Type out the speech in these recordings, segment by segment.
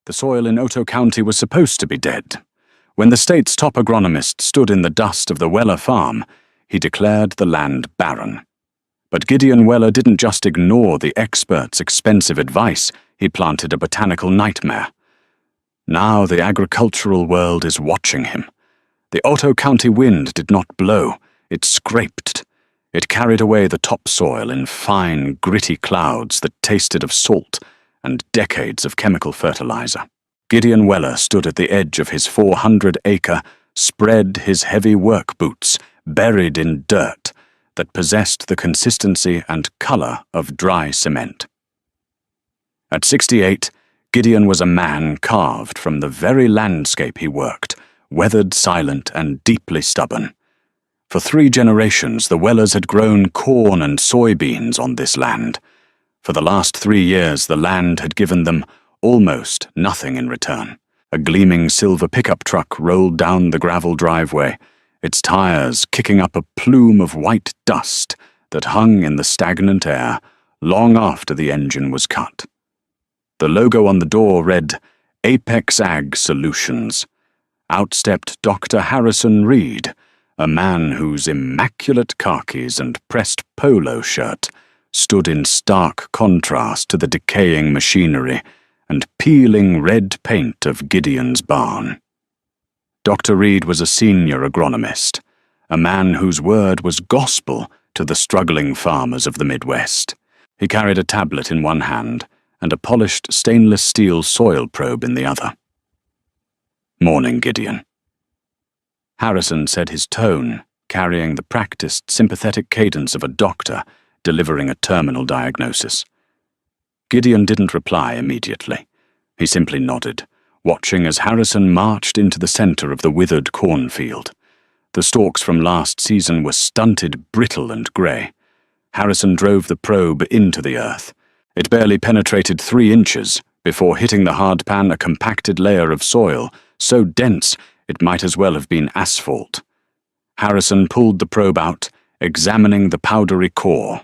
The soil in Oto County was supposed to be dead. When the state's top agronomist stood in the dust of the Weller farm, he declared the land barren. But Gideon Weller didn't just ignore the experts' expensive advice, he planted a botanical nightmare. Now the agricultural world is watching him. The Oto County wind did not blow, it scraped. It carried away the topsoil in fine, gritty clouds that tasted of salt and decades of chemical fertilizer. Gideon Weller stood at the edge of his 400-acre, spread his heavy work boots, buried in dirt, that possessed the consistency and color of dry cement. At 68, Gideon was a man carved from the very landscape he worked, weathered, silent, and deeply stubborn. For 3 generations, the Wellers had grown corn and soybeans on this land. For the last 3 years, the land had given them almost nothing in return. A gleaming silver pickup truck rolled down the gravel driveway, its tires kicking up a plume of white dust that hung in the stagnant air long after the engine was cut. The logo on the door read, Apex Ag Solutions. Out stepped Dr. Harrison Reed, a man whose immaculate khakis and pressed polo shirt stood in stark contrast to the decaying machinery and peeling red paint of Gideon's barn. Dr. Reed was a senior agronomist, a man whose word was gospel to the struggling farmers of the Midwest. He carried a tablet in one hand and a polished stainless steel soil probe in the other. "Morning, Gideon." Harrison said, his tone carrying the practiced, sympathetic cadence of a doctor delivering a terminal diagnosis. Gideon didn't reply immediately. He simply nodded, watching as Harrison marched into the center of the withered cornfield. The stalks from last season were stunted, brittle, and gray. Harrison drove the probe into the earth. It barely penetrated 3 inches before hitting the hard pan, a compacted layer of soil, so dense it might as well have been asphalt. Harrison pulled the probe out, examining the powdery core.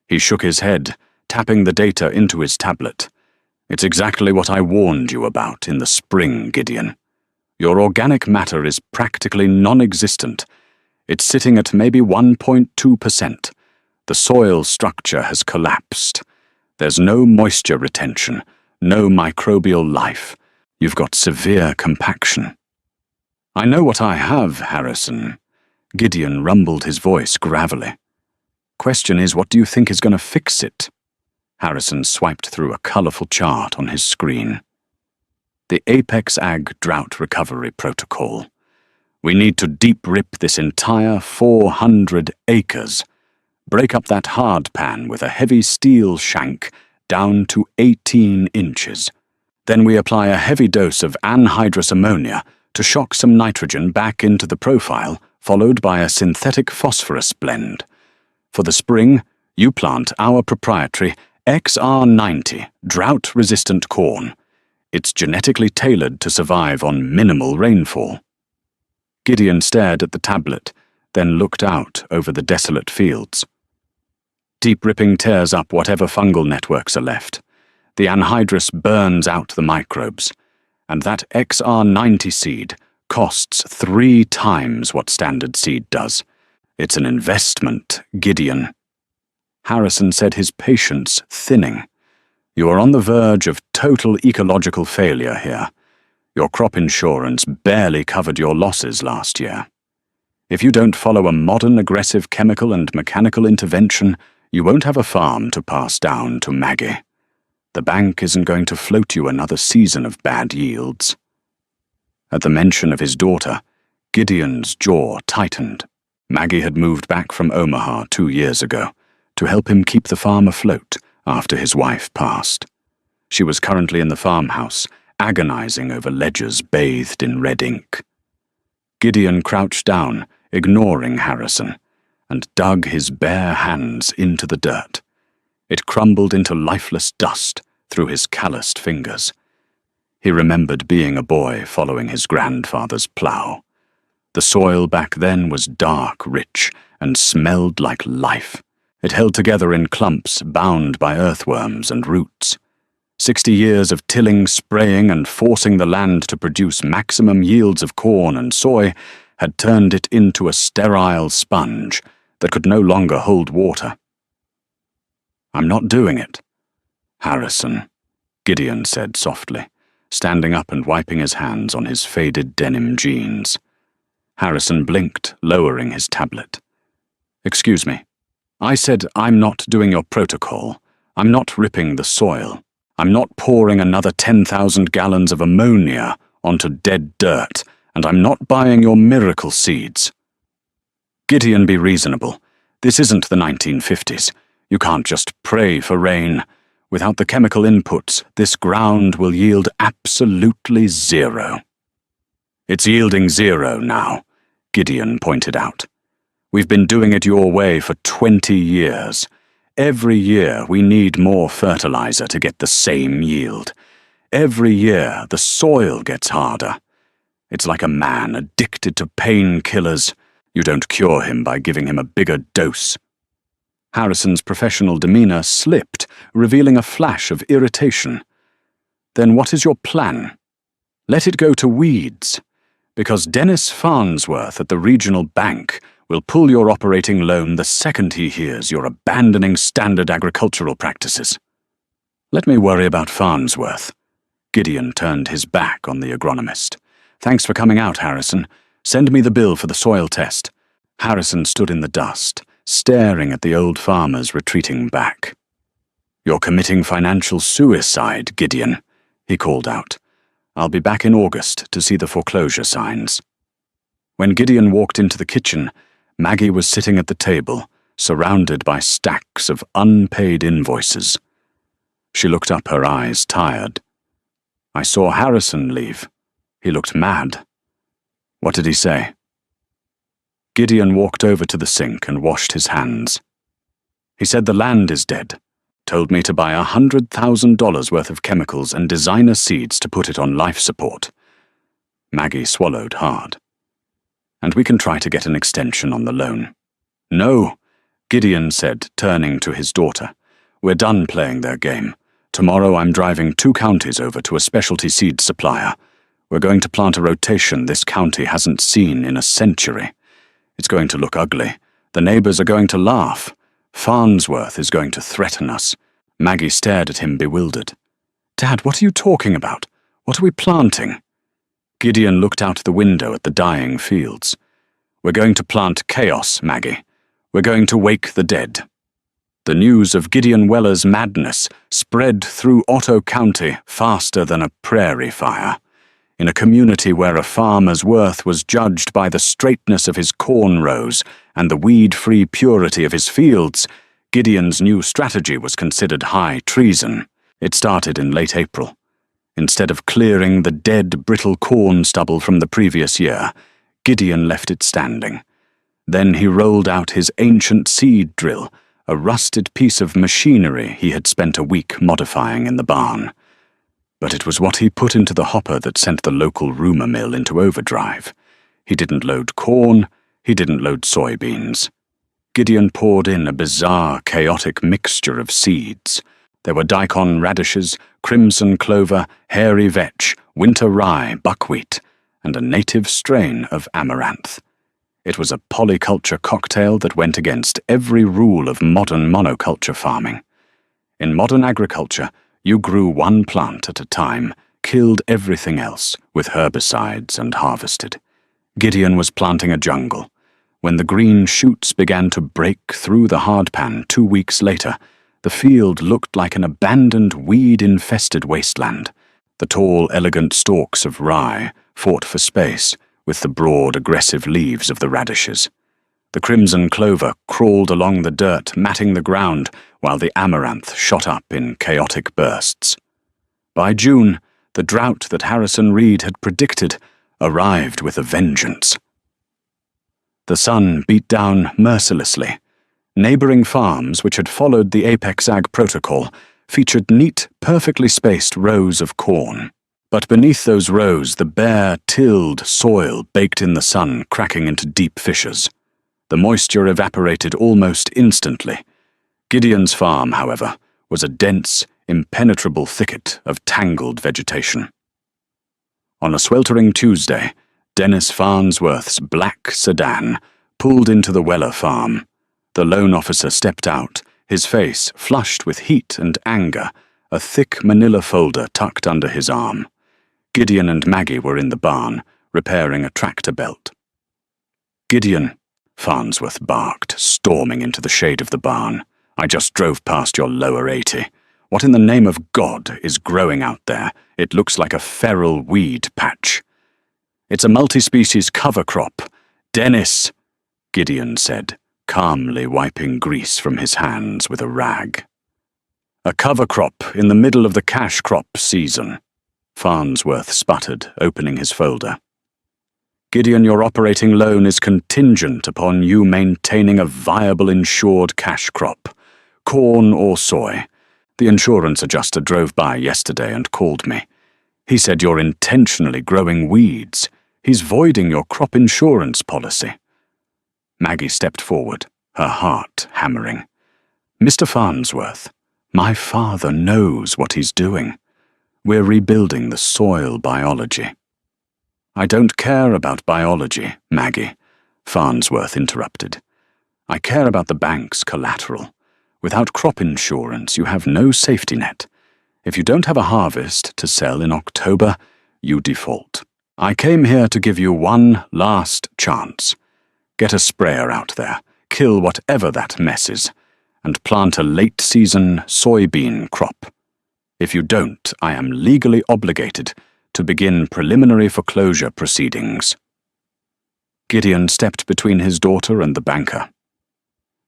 He shook his head, tapping the data into his tablet. "It's exactly what I warned you about in the spring, Gideon. Your organic matter is practically non-existent. It's sitting at maybe 1.2%. The soil structure has collapsed. There's no moisture retention, no microbial life. You've got severe compaction." "I know what I have, Harrison." Gideon rumbled his voice gravelly. "Question is, what do you think is going to fix it?" Harrison swiped through a colorful chart on his screen. "The Apex Ag Drought Recovery Protocol. We need to deep rip this entire 400 acres. Break up that hard pan with a heavy steel shank down to 18 inches. Then we apply a heavy dose of anhydrous ammonia to shock some nitrogen back into the profile, followed by a synthetic phosphorus blend. For the spring, you plant our proprietary XR90 drought-resistant corn. It's genetically tailored to survive on minimal rainfall." Gideon stared at the tablet, then looked out over the desolate fields. Deep ripping tears up whatever fungal networks are left. The anhydrous burns out the microbes, and that XR90 seed costs 3 times what standard seed does. It's an investment, Gideon. Harrison said, his patience thinning. "You are on the verge of total ecological failure here. Your crop insurance barely covered your losses last year. If you don't follow a modern, aggressive chemical and mechanical intervention, you won't have a farm to pass down to Maggie. The bank isn't going to float you another season of bad yields." At the mention of his daughter, Gideon's jaw tightened. Maggie had moved back from Omaha 2 years ago to help him keep the farm afloat after his wife passed. She was currently in the farmhouse, agonizing over ledgers bathed in red ink. Gideon crouched down, ignoring Harrison, and dug his bare hands into the dirt. It crumbled into lifeless dust through his calloused fingers. He remembered being a boy following his grandfather's plow. The soil back then was dark, rich, and smelled like life. It held together in clumps bound by earthworms and roots. 60 years of tilling, spraying, and forcing the land to produce maximum yields of corn and soy had turned it into a sterile sponge that could no longer hold water. "I'm not doing it." "Harrison," Gideon said softly, standing up and wiping his hands on his faded denim jeans. Harrison blinked, lowering his tablet. "Excuse me. I said I'm not doing your protocol. I'm not ripping the soil. I'm not pouring another 10,000 gallons of ammonia onto dead dirt, and I'm not buying your miracle seeds." "Gideon, be reasonable. This isn't the 1950s. You can't just pray for rain. Without the chemical inputs, this ground will yield absolutely zero." "It's yielding zero now," Gideon pointed out. "We've been doing it your way for 20 years. Every year we need more fertilizer to get the same yield. Every year the soil gets harder. It's like a man addicted to painkillers. You don't cure him by giving him a bigger dose." Harrison's professional demeanor slipped, revealing a flash of irritation. "Then what is your plan? Let it go to weeds. Because Dennis Farnsworth at the regional bank will pull your operating loan the second he hears you're abandoning standard agricultural practices." "Let me worry about Farnsworth." Gideon turned his back on the agronomist. "Thanks for coming out, Harrison. Send me the bill for the soil test." Harrison stood in the dust, staring at the old farmer's retreating back. "You're committing financial suicide, Gideon," he called out. "I'll be back in August to see the foreclosure signs." When Gideon walked into the kitchen, Maggie was sitting at the table, surrounded by stacks of unpaid invoices. She looked up, her eyes tired. "I saw Harrison leave. He looked mad." "What did he say?" Gideon walked over to the sink and washed his hands. "He said the land is dead. Told me to buy $100,000 worth of chemicals and designer seeds to put it on life support." Maggie swallowed hard. "And we can try to get an extension on the loan." "No," Gideon said, turning to his daughter. "We're done playing their game. Tomorrow I'm driving 2 counties over to a specialty seed supplier. We're going to plant a rotation this county hasn't seen in a century. It's going to look ugly. The neighbors are going to laugh. Farnsworth is going to threaten us." Maggie stared at him bewildered. "Dad, what are you talking about? What are we planting?" Gideon looked out the window at the dying fields. "We're going to plant chaos, Maggie. We're going to wake the dead." The news of Gideon Weller's madness spread through Otto County faster than a prairie fire. In a community where a farmer's worth was judged by the straightness of his corn rows and the weed-free purity of his fields, Gideon's new strategy was considered high treason. It started in late April. Instead of clearing the dead, brittle corn stubble from the previous year, Gideon left it standing. Then he rolled out his ancient seed drill, a rusted piece of machinery he had spent a week modifying in the barn. But it was what he put into the hopper that sent the local rumor mill into overdrive. He didn't load corn, he didn't load soybeans. Gideon poured in a bizarre, chaotic mixture of seeds. There were daikon radishes, crimson clover, hairy vetch, winter rye, buckwheat, and a native strain of amaranth. It was a polyculture cocktail that went against every rule of modern monoculture farming. In modern agriculture, you grew one plant at a time, killed everything else with herbicides and harvested. Gideon was planting a jungle. When the green shoots began to break through the hardpan 2 weeks later, the field looked like an abandoned weed-infested wasteland. The tall, elegant stalks of rye fought for space with the broad, aggressive leaves of the radishes. The crimson clover crawled along the dirt, matting the ground, while the amaranth shot up in chaotic bursts. By June, the drought that Harrison Reed had predicted arrived with a vengeance. The sun beat down mercilessly. Neighboring farms, which had followed the Apex Ag protocol, featured neat, perfectly spaced rows of corn. But beneath those rows, the bare, tilled soil baked in the sun, cracking into deep fissures. The moisture evaporated almost instantly. Gideon's farm, however, was a dense, impenetrable thicket of tangled vegetation. On a sweltering Tuesday, Dennis Farnsworth's black sedan pulled into the Weller farm. The loan officer stepped out, his face flushed with heat and anger, a thick manila folder tucked under his arm. Gideon and Maggie were in the barn, repairing a tractor belt. "Gideon," Farnsworth barked, storming into the shade of the barn. "I just drove past your lower 80. What in the name of God is growing out there? It looks like a feral weed patch." "It's a multi-species cover crop. Dennis," Gideon said, calmly wiping grease from his hands with a rag. "A cover crop in the middle of the cash crop season," Farnsworth sputtered, opening his folder. "Gideon, your operating loan is contingent upon you maintaining a viable insured cash crop, corn or soy. The insurance adjuster drove by yesterday and called me. He said you're intentionally growing weeds. He's voiding your crop insurance policy." Maggie stepped forward, her heart hammering. "Mr. Farnsworth, my father knows what he's doing. We're rebuilding the soil biology." "I don't care about biology, Maggie," Farnsworth interrupted. "I care about the bank's collateral. Without crop insurance, you have no safety net. If you don't have a harvest to sell in October, you default. I came here to give you one last chance. Get a sprayer out there, kill whatever that mess is, and plant a late-season soybean crop. If you don't, I am legally obligated to begin preliminary foreclosure proceedings." Gideon stepped between his daughter and the banker.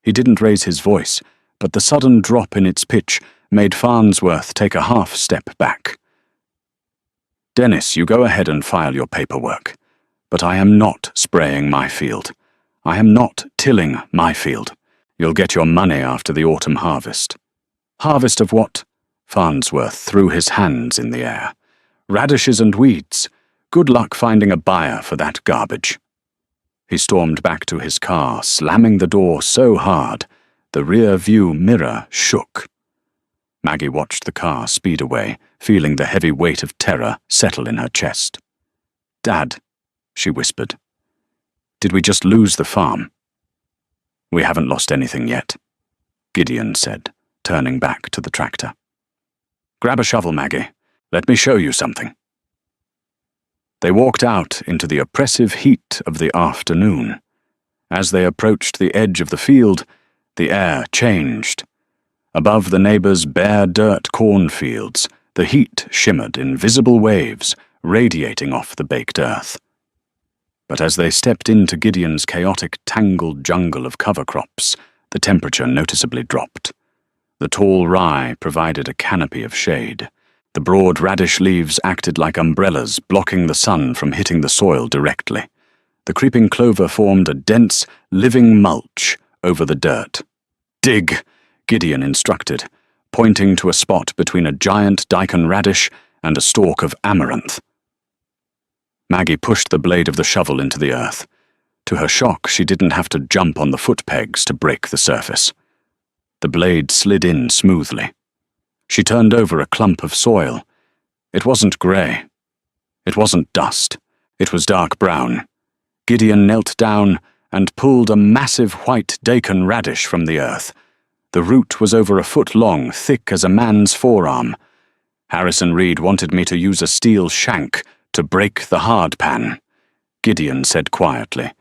He didn't raise his voice, but the sudden drop in its pitch made Farnsworth take a half step back. "Dennis, you go ahead and file your paperwork. But I am not spraying my field. I am not tilling my field. You'll get your money after the autumn harvest." "Harvest of what?" Farnsworth threw his hands in the air. "Radishes and weeds. Good luck finding a buyer for that garbage." He stormed back to his car, slamming the door so hard the rear-view mirror shook. Maggie watched the car speed away, feeling the heavy weight of terror settle in her chest. "Dad," she whispered, "did we just lose the farm?" "We haven't lost anything yet," Gideon said, turning back to the tractor. "Grab a shovel, Maggie. Let me show you something." They walked out into the oppressive heat of the afternoon. As they approached the edge of the field, the air changed. Above the neighbors' bare dirt cornfields, the heat shimmered in visible waves, radiating off the baked earth. But as they stepped into Gideon's chaotic, tangled jungle of cover crops, the temperature noticeably dropped. The tall rye provided a canopy of shade. The broad radish leaves acted like umbrellas, blocking the sun from hitting the soil directly. The creeping clover formed a dense, living mulch over the dirt. "Dig," Gideon instructed, pointing to a spot between a giant daikon radish and a stalk of amaranth. Maggie pushed the blade of the shovel into the earth. To her shock, she didn't have to jump on the foot pegs to break the surface. The blade slid in smoothly. She turned over a clump of soil. It wasn't grey. It wasn't dust. It was dark brown. Gideon knelt down and pulled a massive white daikon radish from the earth. The root was over a foot long, thick as a man's forearm. "Harrison Reed wanted me to use a steel shank to break the hard pan," Gideon said quietly.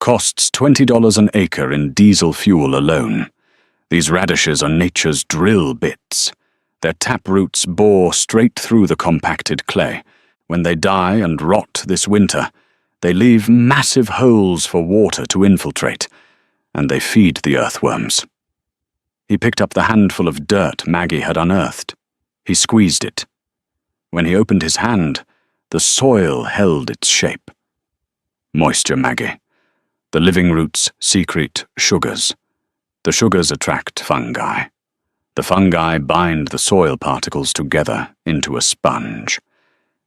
"Costs $20 an acre in diesel fuel alone. These radishes are nature's drill bits. Their tap roots bore straight through the compacted clay. When they die and rot this winter, they leave massive holes for water to infiltrate, and they feed the earthworms." He picked up the handful of dirt Maggie had unearthed. He squeezed it. When he opened his hand, the soil held its shape. Moisture, Maggie. The living roots secrete sugars. The sugars attract fungi. The fungi bind the soil particles together into a sponge.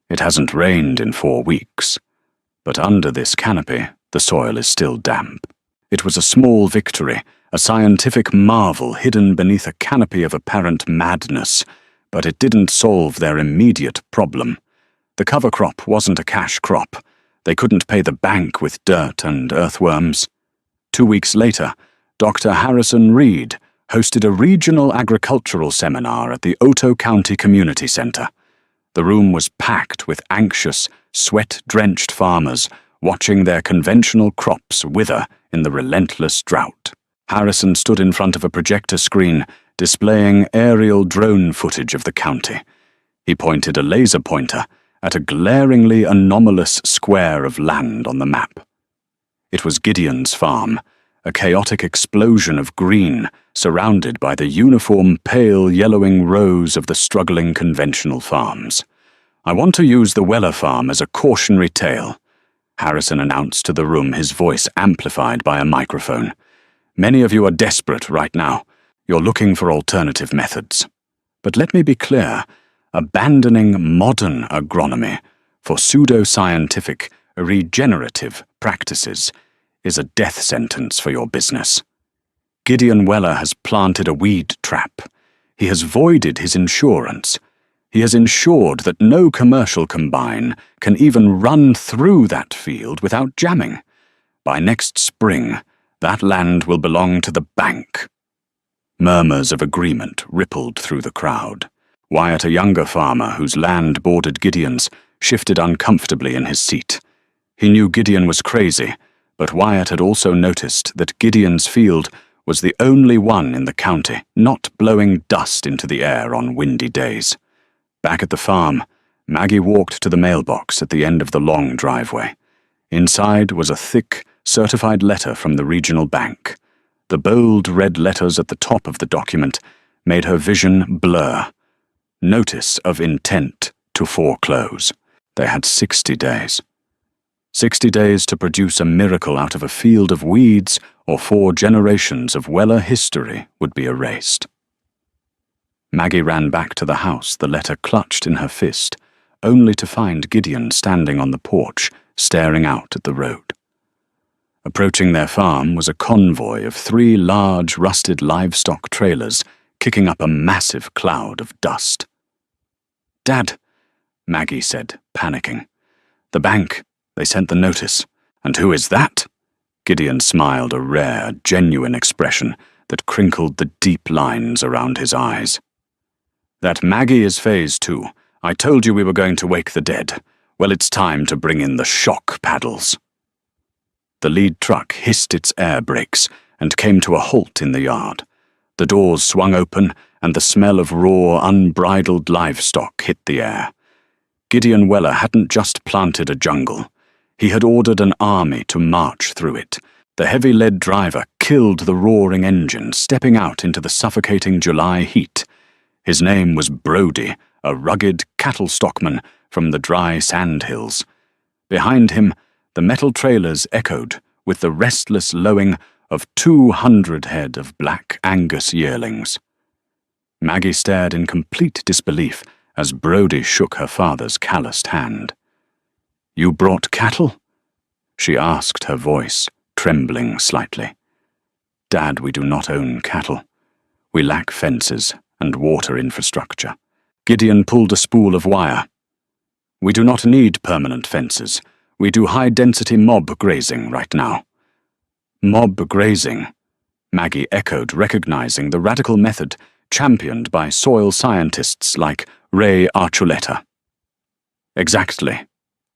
It hasn't rained in 4 weeks, but under this canopy, the soil is still damp. It was a small victory, a scientific marvel hidden beneath a canopy of apparent madness, But it didn't solve their immediate problem. The cover crop wasn't a cash crop. They couldn't pay the bank with dirt and earthworms. 2 weeks later, Dr. Harrison Reed hosted a regional agricultural seminar at the Oto County Community Center. The room was packed with anxious, sweat-drenched farmers watching their conventional crops wither in the relentless drought. Harrison stood in front of a projector screen displaying aerial drone footage of the county. He pointed a laser pointer at a glaringly anomalous square of land on the map. It was Gideon's farm, a chaotic explosion of green surrounded by the uniform pale yellowing rows of the struggling conventional farms. "I want to use the Weller farm as a cautionary tale," Harrison announced to the room, his voice amplified by a microphone. "Many of you are desperate right now. You're looking for alternative methods. But let me be clear, abandoning modern agronomy for pseudo-scientific, regenerative practices is a death sentence for your business. Gideon Weller has planted a weed trap. He has voided his insurance. He has ensured that no commercial combine can even run through that field without jamming. By next spring, that land will belong to the bank." Murmurs of agreement rippled through the crowd. Wyatt, a younger farmer whose land bordered Gideon's, shifted uncomfortably in his seat. He knew Gideon was crazy, but Wyatt had also noticed that Gideon's field was the only one in the county not blowing dust into the air on windy days. Back at the farm, Maggie walked to the mailbox at the end of the long driveway. Inside was a thick, certified letter from the regional bank. The bold red letters at the top of the document made her vision blur. Notice of intent to foreclose. They had 60 days. 60 days to produce a miracle out of a field of weeds, or 4 generations of Weller history would be erased. Maggie ran back to the house, the letter clutched in her fist, only to find Gideon standing on the porch, staring out at the road. Approaching their farm was a convoy of 3 large, rusted livestock trailers, kicking up a massive cloud of dust. "Dad," Maggie said, panicking. "The bank. They sent the notice." "And who is that?" Gideon smiled, a rare, genuine expression that crinkled the deep lines around his eyes. "That Maggie is phase 2. I told you we were going to wake the dead. Well, it's time to bring in the shock paddles." The lead truck hissed its air brakes and came to a halt in the yard. The doors swung open and the smell of raw, unbridled livestock hit the air. Gideon Weller hadn't just planted a jungle. He had ordered an army to march through it. The heavy lead driver killed the roaring engine, stepping out into the suffocating July heat. His name was Brody, a rugged cattle stockman from the dry sandhills. Behind him, the metal trailers echoed with the restless lowing of 200 head of black Angus yearlings. Maggie stared in complete disbelief as Brody shook her father's calloused hand. "You brought cattle?" she asked, her voice trembling slightly. "Dad, we do not own cattle. We lack fences and water infrastructure." Gideon pulled a spool of wire. "We do not need permanent fences. We do high-density mob grazing right now." "Mob grazing," Maggie echoed, recognizing the radical method championed by soil scientists like Ray Archuleta. "Exactly,"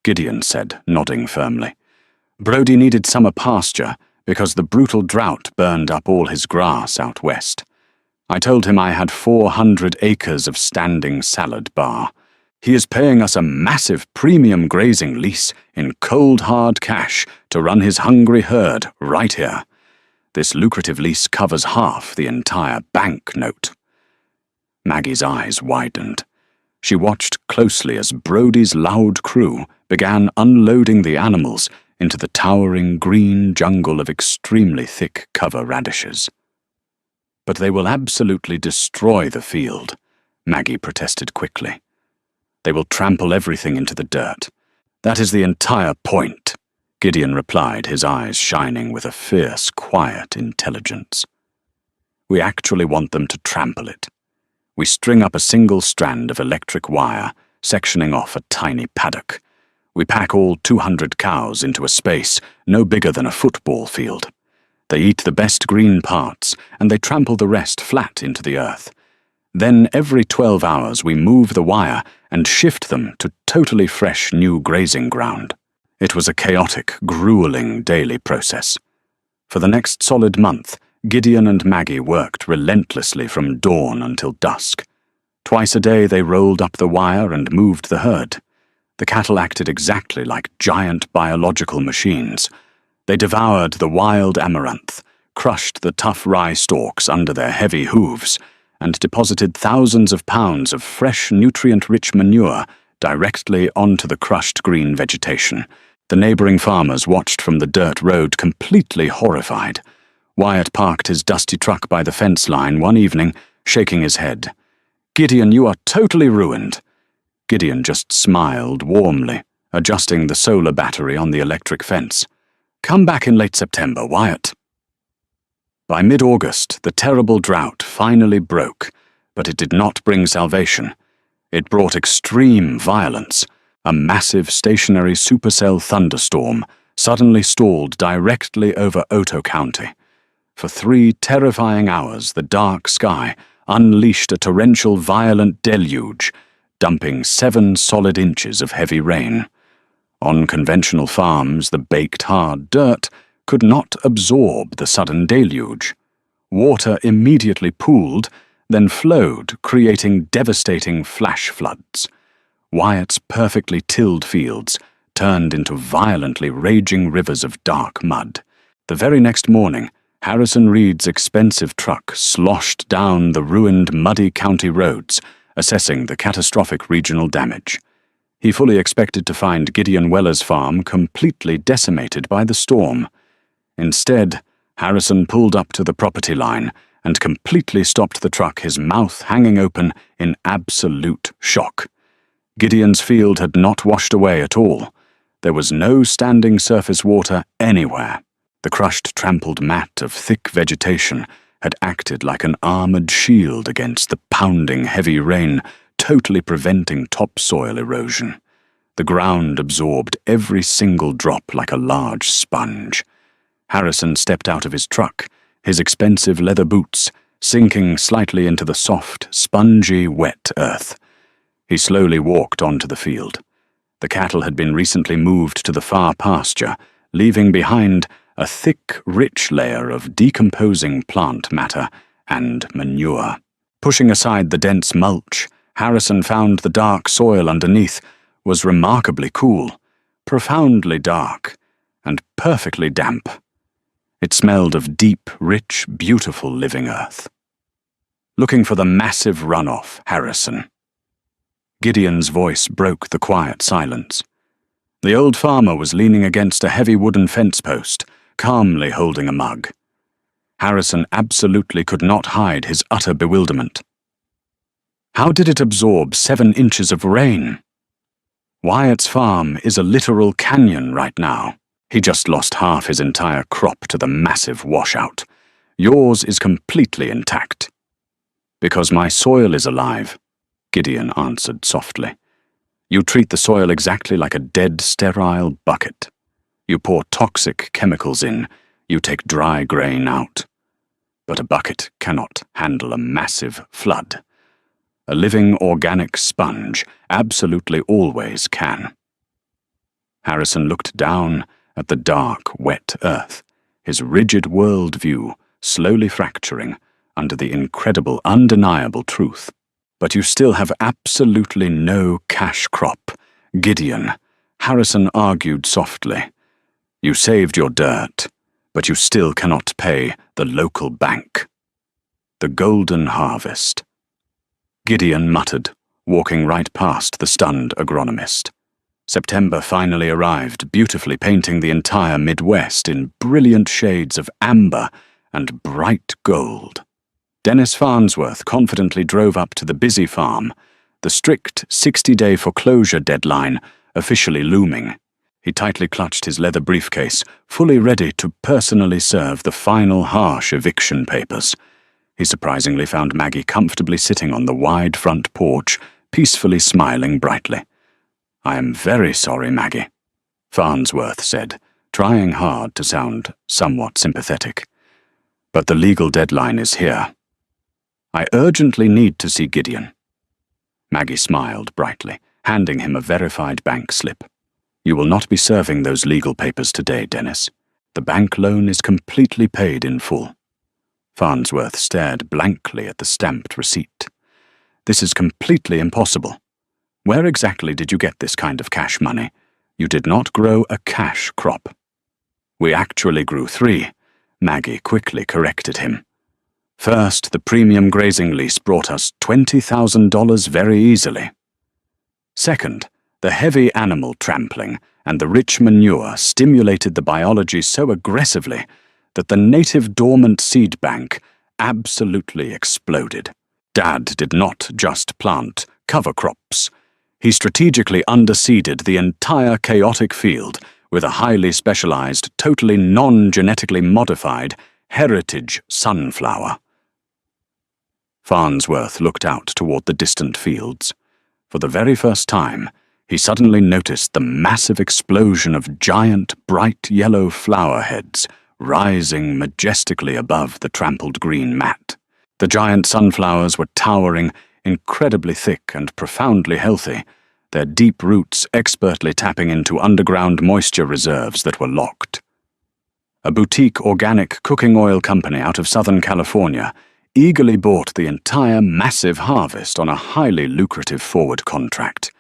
Gideon said, nodding firmly. "Brody needed summer pasture because the brutal drought burned up all his grass out west. I told him I had 400 acres of standing salad bar. He is paying us a massive premium grazing lease in cold hard cash to run his hungry herd right here. This lucrative lease covers half the entire bank note." Maggie's eyes widened. She watched closely as Brody's loud crew began unloading the animals into the towering green jungle of extremely thick cover radishes. "But they will absolutely destroy the field," Maggie protested quickly. "They will trample everything into the dirt. That is the entire point," Gideon replied, his eyes shining with a fierce, quiet intelligence. "We actually want them to trample it. We string up a single strand of electric wire, sectioning off a tiny paddock. We pack all 200 cows into a space no bigger than a football field. They eat the best green parts, and they trample the rest flat into the earth. Then every 12 hours we move the wire and shift them to totally fresh new grazing ground. It was a chaotic, grueling daily process. For the next solid month, Gideon and Maggie worked relentlessly from dawn until dusk. Twice a day they rolled up the wire and moved the herd. The cattle acted exactly like giant biological machines. They devoured the wild amaranth, crushed the tough rye stalks under their heavy hooves, and deposited thousands of pounds of fresh, nutrient-rich manure directly onto the crushed green vegetation. The neighboring farmers watched from the dirt road completely horrified. Wyatt parked his dusty truck by the fence line one evening, shaking his head. "Gideon, you are totally ruined." Gideon just smiled warmly, adjusting the solar battery on the electric fence. "Come back in late September, Wyatt." By mid-August, the terrible drought finally broke, but it did not bring salvation. It brought extreme violence. A massive stationary supercell thunderstorm suddenly stalled directly over Oto County. For 3 terrifying hours, the dark sky unleashed a torrential, violent deluge, dumping 7 solid inches of heavy rain. On conventional farms, the baked hard dirt could not absorb the sudden deluge. Water immediately pooled, then flowed, creating devastating flash floods. Wyatt's perfectly tilled fields turned into violently raging rivers of dark mud. The very next morning, Harrison Reed's expensive truck sloshed down the ruined, muddy county roads, assessing the catastrophic regional damage. He fully expected to find Gideon Weller's farm completely decimated by the storm. Instead, Harrison pulled up to the property line and completely stopped the truck, his mouth hanging open in absolute shock. Gideon's field had not washed away at all. There was no standing surface water anywhere. The crushed, trampled mat of thick vegetation had acted like an armored shield against the pounding heavy rain, totally preventing topsoil erosion. The ground absorbed every single drop like a large sponge. Harrison stepped out of his truck, his expensive leather boots sinking slightly into the soft, spongy, wet earth. He slowly walked onto the field. The cattle had been recently moved to the far pasture, leaving behind a thick, rich layer of decomposing plant matter and manure. Pushing aside the dense mulch, Harrison found the dark soil underneath was remarkably cool, profoundly dark, and perfectly damp. It smelled of deep, rich, beautiful living earth. Looking for the massive runoff, Harrison. Gideon's voice broke the quiet silence. The old farmer was leaning against a heavy wooden fence post, calmly holding a mug. Harrison absolutely could not hide his utter bewilderment. How did it absorb 7 inches of rain? Wyatt's farm is a literal canyon right now. He just lost half his entire crop to the massive washout. Yours is completely intact. Because my soil is alive, Gideon answered softly. You treat the soil exactly like a dead, sterile bucket. You pour toxic chemicals in, you take dry grain out. But a bucket cannot handle a massive flood. A living organic sponge absolutely always can. Harrison looked down at the dark, wet earth, his rigid worldview slowly fracturing under the incredible, undeniable truth. But you still have absolutely no cash crop, Gideon, Harrison argued softly. You saved your dirt, but you still cannot pay the local bank. The golden harvest. Gideon muttered, walking right past the stunned agronomist. September finally arrived, beautifully painting the entire Midwest in brilliant shades of amber and bright gold. Dennis Farnsworth confidently drove up to the busy farm, the strict 60-day foreclosure deadline officially looming. He tightly clutched his leather briefcase, fully ready to personally serve the final harsh eviction papers. He surprisingly found Maggie comfortably sitting on the wide front porch, peacefully smiling brightly. "I am very sorry, Maggie," Farnsworth said, trying hard to sound somewhat sympathetic. "But the legal deadline is here. I urgently need to see Gideon." Maggie smiled brightly, handing him a verified bank slip. "You will not be serving those legal papers today, Dennis. The bank loan is completely paid in full." Farnsworth stared blankly at the stamped receipt. "This is completely impossible. Where exactly did you get this kind of cash money? You did not grow a cash crop." "We actually grew 3, Maggie quickly corrected him. "First, the premium grazing lease brought us $20,000 very easily. Second, the heavy animal trampling and the rich manure stimulated the biology so aggressively that the native dormant seed bank absolutely exploded. Dad did not just plant cover crops. He strategically underseeded the entire chaotic field with a highly specialized, totally non-genetically modified heritage sunflower." Farnsworth looked out toward the distant fields. For the very first time, he suddenly noticed the massive explosion of giant, bright yellow flower heads rising majestically above the trampled green mat. The giant sunflowers were towering, incredibly thick and profoundly healthy, their deep roots expertly tapping into underground moisture reserves that were locked. A boutique organic cooking oil company out of Southern California eagerly bought the entire massive harvest on a highly lucrative forward contract,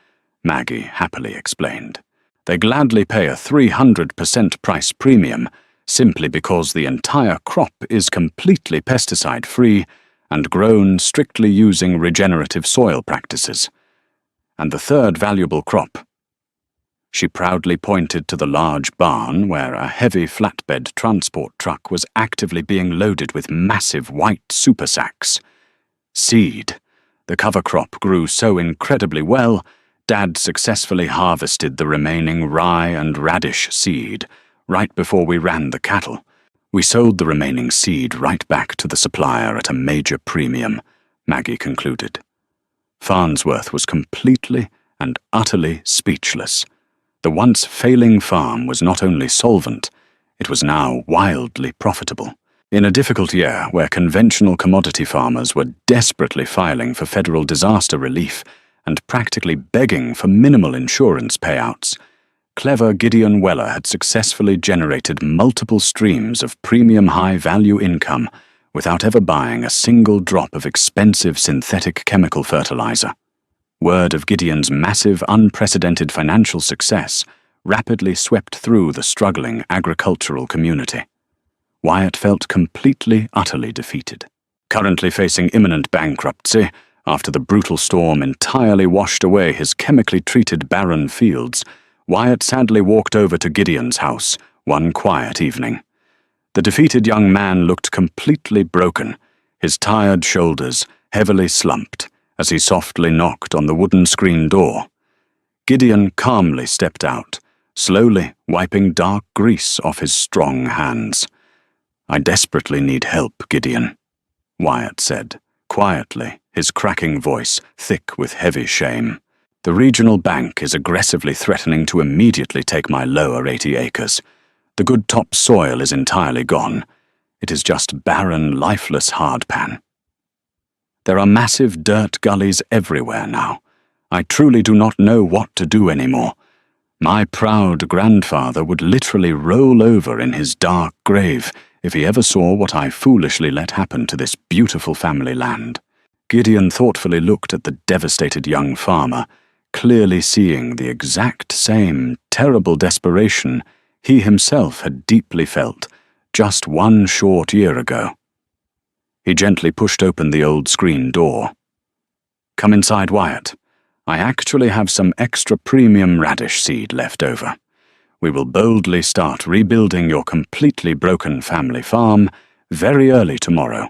Maggie happily explained. They gladly pay a 300% price premium simply because the entire crop is completely pesticide-free and grown strictly using regenerative soil practices. And the third valuable crop. She proudly pointed to the large barn where a heavy flatbed transport truck was actively being loaded with massive white super sacks. Seed. The cover crop grew so incredibly well, Dad successfully harvested the remaining rye and radish seed right before we ran the cattle. We sold the remaining seed right back to the supplier at a major premium, Maggie concluded. Farnsworth was completely and utterly speechless. The once failing farm was not only solvent, it was now wildly profitable. In a difficult year where conventional commodity farmers were desperately filing for federal disaster relief and practically begging for minimal insurance payouts, clever Gideon Weller had successfully generated multiple streams of premium high-value income without ever buying a single drop of expensive synthetic chemical fertilizer. Word of Gideon's massive, unprecedented financial success rapidly swept through the struggling agricultural community. Wyatt felt completely, utterly defeated. Currently facing imminent bankruptcy, after the brutal storm entirely washed away his chemically treated barren fields, Wyatt sadly walked over to Gideon's house one quiet evening. The defeated young man looked completely broken, his tired shoulders heavily slumped as he softly knocked on the wooden screen door. Gideon calmly stepped out, slowly wiping dark grease off his strong hands. "I desperately need help, Gideon," Wyatt said, quietly, his cracking voice thick with heavy shame. "The regional bank is aggressively threatening to immediately take my lower 80 acres. The good top soil is entirely gone. It is just barren, lifeless hardpan. There are massive dirt gullies everywhere now. I truly do not know what to do anymore. My proud grandfather would literally roll over in his dark grave if he ever saw what I foolishly let happen to this beautiful family land." Gideon thoughtfully looked at the devastated young farmer, clearly seeing the exact same terrible desperation he himself had deeply felt just one short year ago. He gently pushed open the old screen door. "Come inside, Wyatt. I actually have some extra premium radish seed left over. We will boldly start rebuilding your completely broken family farm very early tomorrow."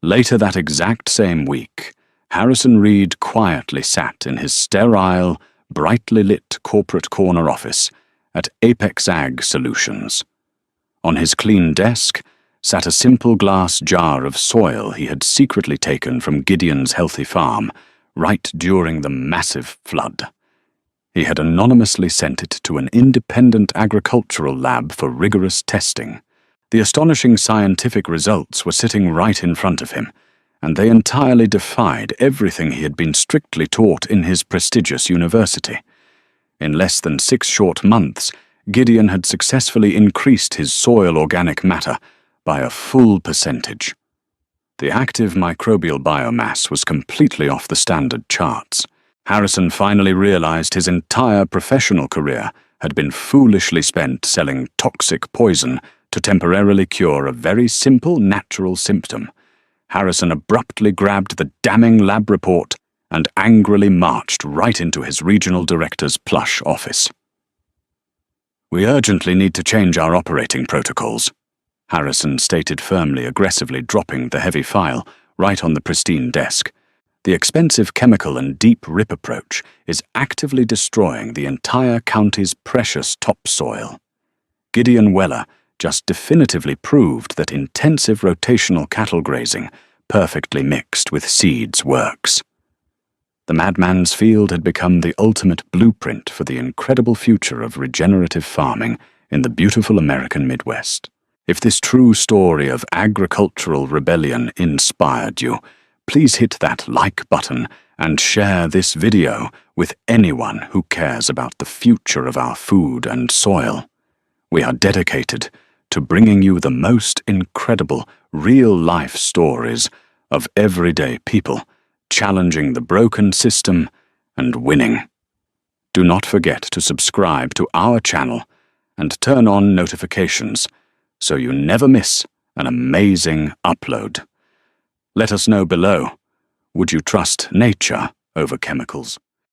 Later that exact same week, Harrison Reed quietly sat in his sterile, brightly lit corporate corner office at Apex Ag Solutions. On his clean desk, sat a simple glass jar of soil he had secretly taken from Gideon's healthy farm, right during the massive flood. He had anonymously sent it to an independent agricultural lab for rigorous testing. The astonishing scientific results were sitting right in front of him, and they entirely defied everything he had been strictly taught in his prestigious university. In less than 6 short months, Gideon had successfully increased his soil organic matter by a full percentage. The active microbial biomass was completely off the standard charts. Harrison finally realized his entire professional career had been foolishly spent selling toxic poison to temporarily cure a very simple natural symptom. Harrison abruptly grabbed the damning lab report and angrily marched right into his regional director's plush office. "We urgently need to change our operating protocols," Harrison stated firmly, aggressively dropping the heavy file right on the pristine desk. "The expensive chemical and deep rip approach is actively destroying the entire county's precious topsoil. Gideon Weller just definitively proved that intensive rotational cattle grazing, perfectly mixed with seeds, works." The madman's field had become the ultimate blueprint for the incredible future of regenerative farming in the beautiful American Midwest. If this true story of agricultural rebellion inspired you, please hit that like button and share this video with anyone who cares about the future of our food and soil. We are dedicated to bringing you the most incredible real-life stories of everyday people challenging the broken system and winning. Do not forget to subscribe to our channel and turn on notifications so you never miss an amazing upload. Let us know below, would you trust nature over chemicals?